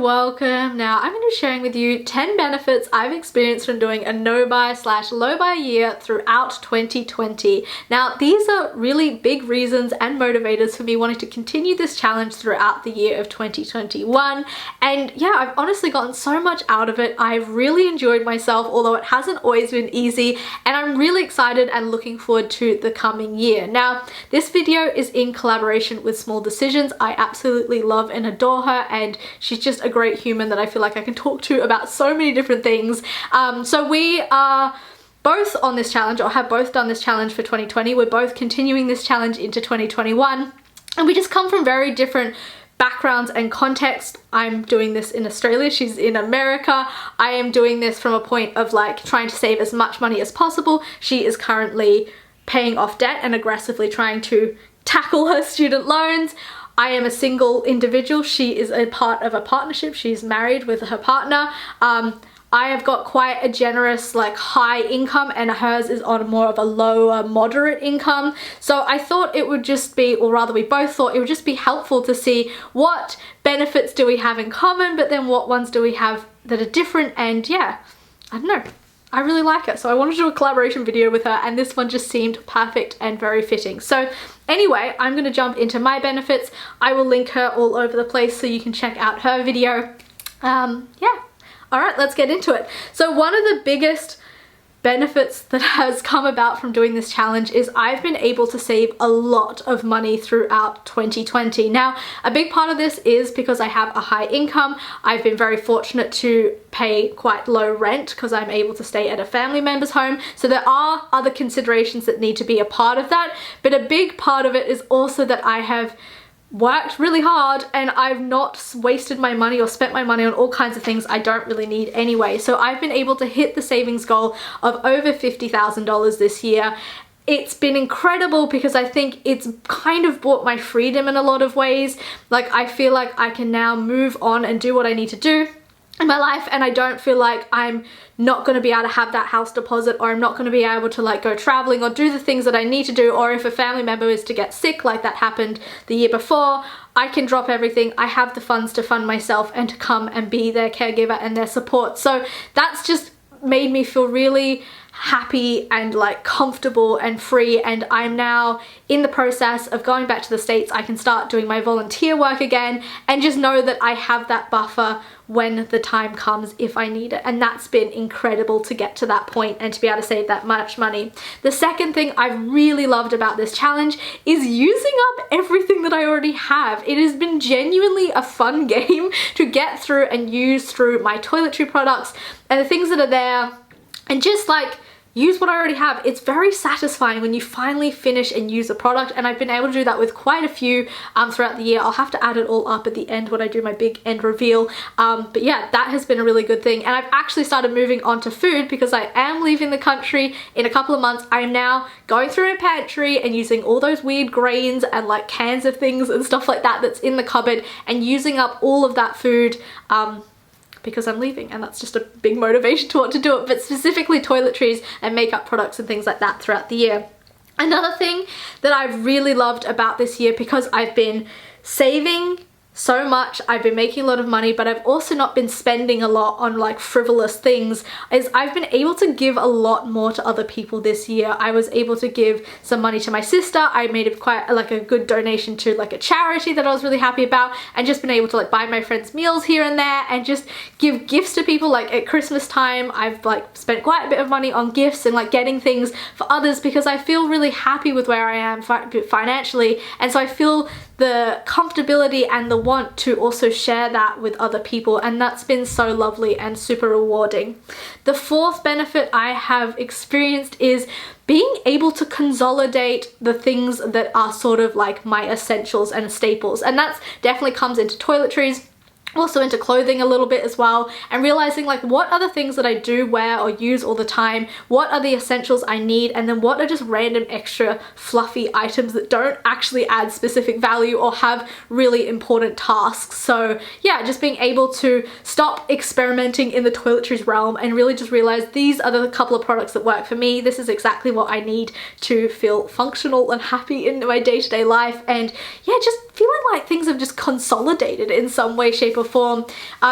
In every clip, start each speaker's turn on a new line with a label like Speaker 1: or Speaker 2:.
Speaker 1: and welcome. Now I'm going to be sharing with you 10 benefits I've experienced from doing a no-buy / low-buy year throughout 2020. Now these are really big reasons and motivators for me wanting to continue this challenge throughout the year of 2021, and yeah, I've honestly gotten so much out of it. I've really enjoyed myself, although it hasn't always been easy, and I'm really excited and looking forward to the coming year. Now this video is in collaboration with Small Decisions. I absolutely love and adore her, and she's just a great human that I feel like I can talk to about so many different things. So we are both on this challenge, or have both done this challenge for 2020. We're both continuing this challenge into 2021, and we just come from very different backgrounds and context. I'm doing this in Australia, she's in America. I am doing this from a point of like trying to save as much money as possible. She is currently paying off debt and aggressively trying to tackle her student loans. I am a single individual. She is a part of a partnership. She's married with her partner. I have got quite a generous, like, high income, and hers is on more of a lower, moderate income. So I thought it would just be, or rather we both thought it would just be helpful to see what benefits do we have in common, but then what ones do we have that are different. And yeah, I don't know, I really like her, so I wanted to do a collaboration video with her, and this one just seemed perfect and very fitting. So anyway, I'm going to jump into my benefits. I will link her all over the place so you can check out her video. Yeah, all right, let's get into it. So one of the biggest benefits that has come about from doing this challenge is I've been able to save a lot of money throughout 2020. Now, a big part of this is because I have a high income. I've been very fortunate to pay quite low rent because I'm able to stay at a family member's home. So there are other considerations that need to be a part of that. But a big part of it is also that I have worked really hard and I've not wasted my money or spent my money on all kinds of things I don't really need anyway. So I've been able to hit the savings goal of over $50,000 this year. It's been incredible because I think it's kind of brought my freedom in a lot of ways. Like, I feel like I can now move on and do what I need to do in my life, and I don't feel like I'm not going to be able to have that house deposit, or I'm not going to be able to like go traveling or do the things that I need to do, or if a family member is to get sick like that happened the year before, I can drop everything. I have the funds to fund myself and to come and be their caregiver and their support. So that's just made me feel really happy and like comfortable and free, and I'm now in the process of going back to the States. I can start doing my volunteer work again and just know that I have that buffer when the time comes if I need it, and that's been incredible to get to that point and to be able to save that much money. The second thing I've really loved about this challenge is using up everything that I already have. It has been genuinely a fun game to get through and use through my toiletry products and the things that are there, and just like use what I already have. It's very satisfying when you finally finish and use a product, and I've been able to do that with quite a few throughout the year. I'll have to add it all up at the end when I do my big end reveal. But yeah, that has been a really good thing, and I've actually started moving on to food because I am leaving the country in a couple of months. I am now going through my pantry and using all those weird grains and like cans of things and stuff like that that's in the cupboard, and using up all of that food because I'm leaving, and that's just a big motivation to want to do it, but specifically toiletries and makeup products and things like that throughout the year. Another thing that I've really loved about this year, because I've been saving so much, I've been making a lot of money, but I've also not been spending a lot on like frivolous things, is I've been able to give a lot more to other people this year. I was able to give some money to my sister. I made it quite like a good donation to like a charity that I was really happy about, and just been able to like buy my friends meals here and there and just give gifts to people. Like at Christmas time, I've like spent quite a bit of money on gifts and like getting things for others because I feel really happy with where I am financially, and so I feel the comfortability and the want to also share that with other people, and that's been so lovely and super rewarding. The fourth benefit I have experienced is being able to consolidate the things that are sort of like my essentials and staples, and that's definitely comes into toiletries, also into clothing a little bit as well, and realizing like what are the things that I do wear or use all the time, what are the essentials I need, and then what are just random extra fluffy items that don't actually add specific value or have really important tasks. So yeah, just being able to stop experimenting in the toiletries realm and really just realize these are the couple of products that work for me. This is exactly what I need to feel functional and happy in my day-to-day life, and yeah, just feeling like things have just consolidated in some way, shape or form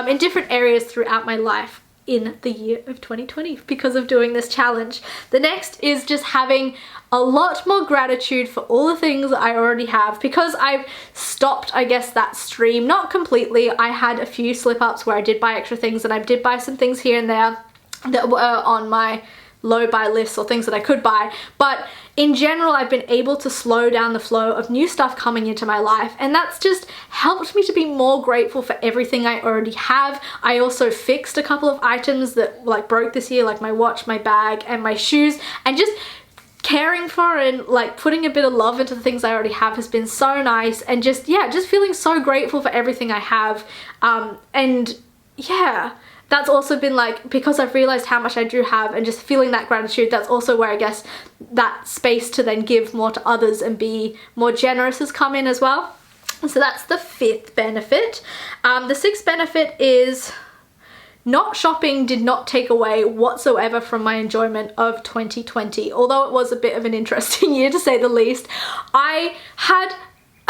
Speaker 1: in different areas throughout my life in the year of 2020 because of doing this challenge. The next is just having a lot more gratitude for all the things I already have, because I've stopped, I guess, that stream. Not completely. I had a few slip-ups where I did buy extra things, and I did buy some things here and there that were on my low buy lists or things that I could buy, but in general I've been able to slow down the flow of new stuff coming into my life, and that's just helped me to be more grateful for everything I already have. I also fixed a couple of items that like broke this year, like my watch, my bag, and my shoes, and just caring for and like putting a bit of love into the things I already have has been so nice, and just feeling so grateful for everything I have. And yeah, that's also been like, because I've realized how much I do have and just feeling that gratitude, that's also where I guess that space to then give more to others and be more generous has come in as well. So that's the 5th benefit. The 6th benefit is not shopping did not take away whatsoever from my enjoyment of 2020. Although it was a bit of an interesting year to say the least, I had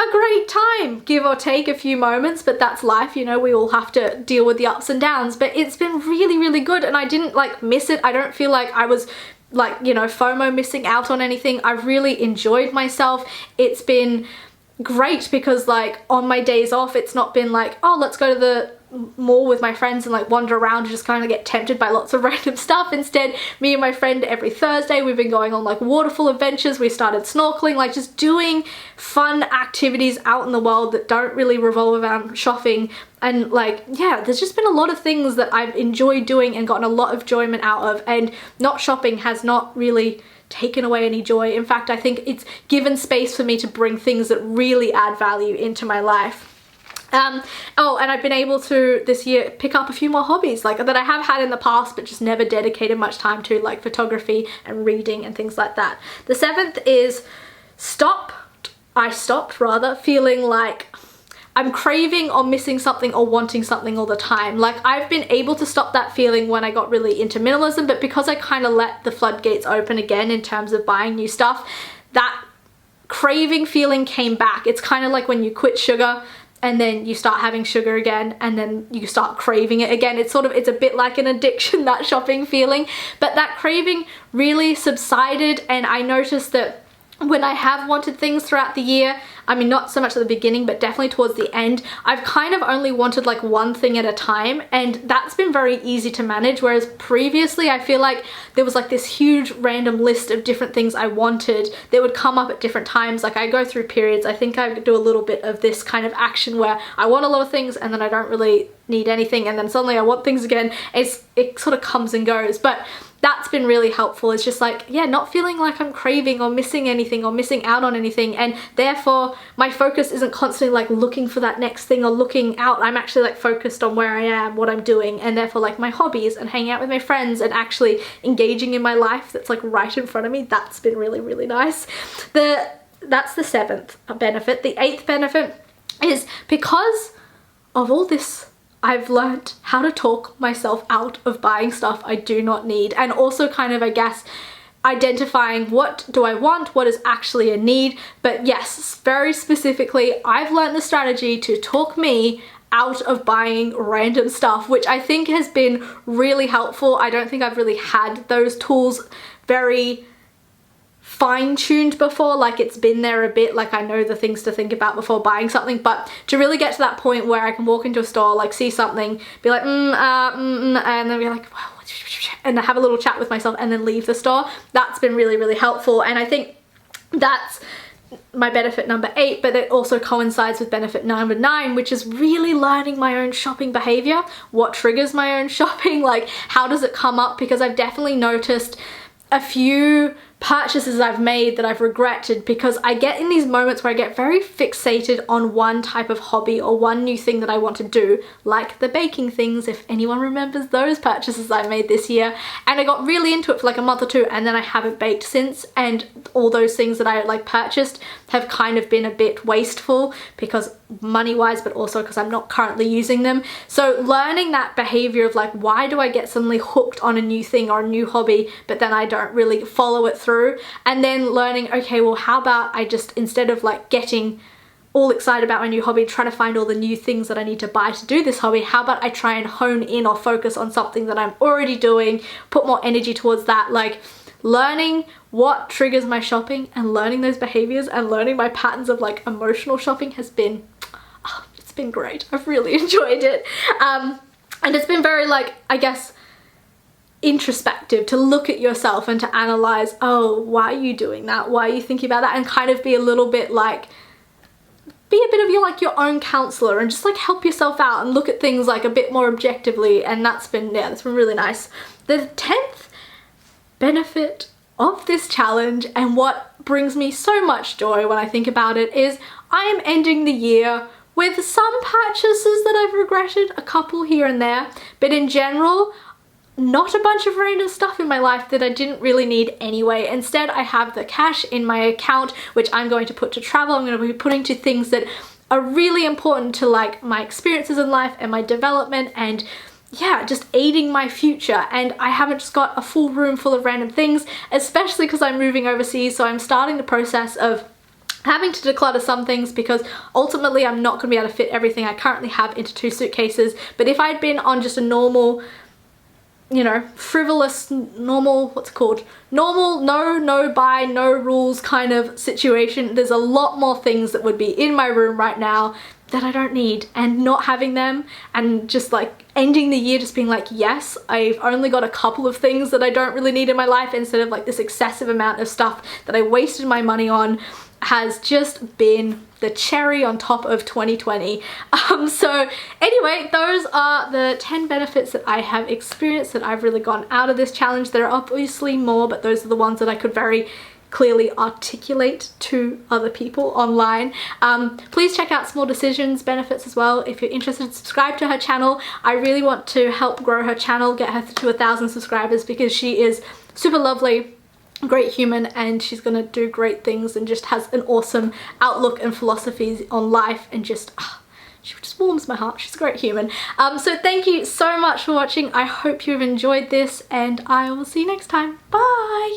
Speaker 1: a great time, give or take a few moments, but that's life, you know, we all have to deal with the ups and downs, but it's been really, really good, and I didn't like miss it. I don't feel like I was like, you know, FOMO missing out on anything. I've really enjoyed myself. It's been great because like on my days off, it's not been like, oh, let's go to the mall with my friends and like wander around and just kind of get tempted by lots of random stuff. Instead, me and my friend every Thursday, we've been going on like waterfall adventures. We started snorkeling, like just doing fun activities out in the world that don't really revolve around shopping. And like, yeah, there's just been a lot of things that I've enjoyed doing and gotten a lot of enjoyment out of, and not shopping has not really taken away any joy. In fact, I think it's given space for me to bring things that really add value into my life. Oh, and I've been able to this year pick up a few more hobbies like that I have had in the past but just never dedicated much time to, like photography and reading and things like that. The 7th is I stopped rather feeling like I'm craving or missing something or wanting something all the time. Like I've been able to stop that feeling when I got really into minimalism, but because I kind of let the floodgates open again in terms of buying new stuff, that craving feeling came back. It's kind of like when you quit sugar and then you start having sugar again and then you start craving it again. It's a bit like an addiction, that shopping feeling, but that craving really subsided, and I noticed that when I have wanted things throughout the year, I mean not so much at the beginning but definitely towards the end, I've kind of only wanted like one thing at a time, and that's been very easy to manage, whereas previously I feel like there was like this huge random list of different things I wanted that would come up at different times. Like I go through periods, I think I do a little bit of this kind of action where I want a lot of things and then I don't really need anything, and then suddenly I want things again. It sort of comes and goes, but that's been really helpful. It's just like, yeah, not feeling like I'm craving or missing anything or missing out on anything, and therefore my focus isn't constantly like looking for that next thing or looking out. I'm actually like focused on where I am, what I'm doing, and therefore like my hobbies and hanging out with my friends and actually engaging in my life that's like right in front of me. That's been really, really nice. That's the 7th benefit. The 8th benefit is because of all this, I've learned how to talk myself out of buying stuff I do not need, and also kind of, I guess, identifying what do I want, what is actually a need. But yes, very specifically, I've learned the strategy to talk me out of buying random stuff, which I think has been really helpful. I don't think I've really had those tools very fine-tuned before, like it's been there a bit, like I know the things to think about before buying something, but to really get to that point where I can walk into a store, like see something, be like and then be like, wow, and have a little chat with myself and then leave the store, that's been really, really helpful. And I think that's my benefit number 8, but it also coincides with benefit number 9, which is really learning my own shopping behavior. What triggers my own shopping, like how does it come up, because I've definitely noticed a few purchases I've made that I've regretted because I get in these moments where I get very fixated on one type of hobby or one new thing that I want to do, like the baking things, if anyone remembers those purchases I made this year, and I got really into it for like a month or two and then I haven't baked since, and all those things that I like purchased have kind of been a bit wasteful because money wise, but also because I'm not currently using them. So learning that behavior of like, why do I get suddenly hooked on a new thing or a new hobby but then I don't really follow it through, and then learning, okay, well how about I just, instead of like getting all excited about my new hobby, trying to find all the new things that I need to buy to do this hobby. How about I try and hone in or focus on something that I'm already doing, put more energy towards that. Like learning what triggers my shopping and learning those behaviors and learning my patterns of like emotional shopping has been, it's been great. I've really enjoyed it. And it's been very like, I guess, introspective to look at yourself and to analyze, oh, why are you doing that? Why are you thinking about that? And kind of be a little bit like, be a bit of your own counselor and just like help yourself out and look at things like a bit more objectively. And that's been really nice. The 10th benefit of this challenge, and what brings me so much joy when I think about it, is I am ending the year with some purchases that I've regretted, a couple here and there, but in general, not a bunch of random stuff in my life that I didn't really need anyway. Instead, I have the cash in my account, which I'm going to put to travel. I'm going to be putting to things that are really important to like my experiences in life and my development, and yeah, just aiding my future. And I haven't just got a full room full of random things, especially because I'm moving overseas. So I'm starting the process of having to declutter some things, because ultimately I'm not going to be able to fit everything I currently have into 2 suitcases. But if I'd been on just a normal, you know, frivolous, normal, what's it called? Normal, no buy, no rules kind of situation, there's a lot more things that would be in my room right now that I don't need. And not having them and just like ending the year just being like, yes, I've only got a couple of things that I don't really need in my life instead of like this excessive amount of stuff that I wasted my money on, has just been the cherry on top of 2020. So anyway, those are the 10 benefits that I have experienced that I've really gotten out of this challenge. There are obviously more, but those are the ones that I could very clearly articulate to other people online. Please check out Small Decisions benefits as well if you're interested. Subscribe to her channel. I really want to help grow her channel, get her to 1,000 subscribers, because she is super lovely, great human, and she's gonna do great things and just has an awesome outlook and philosophies on life, and just she just warms my heart. She's a great human. So thank you so much for watching. I hope you've enjoyed this, and I will see you next time. Bye.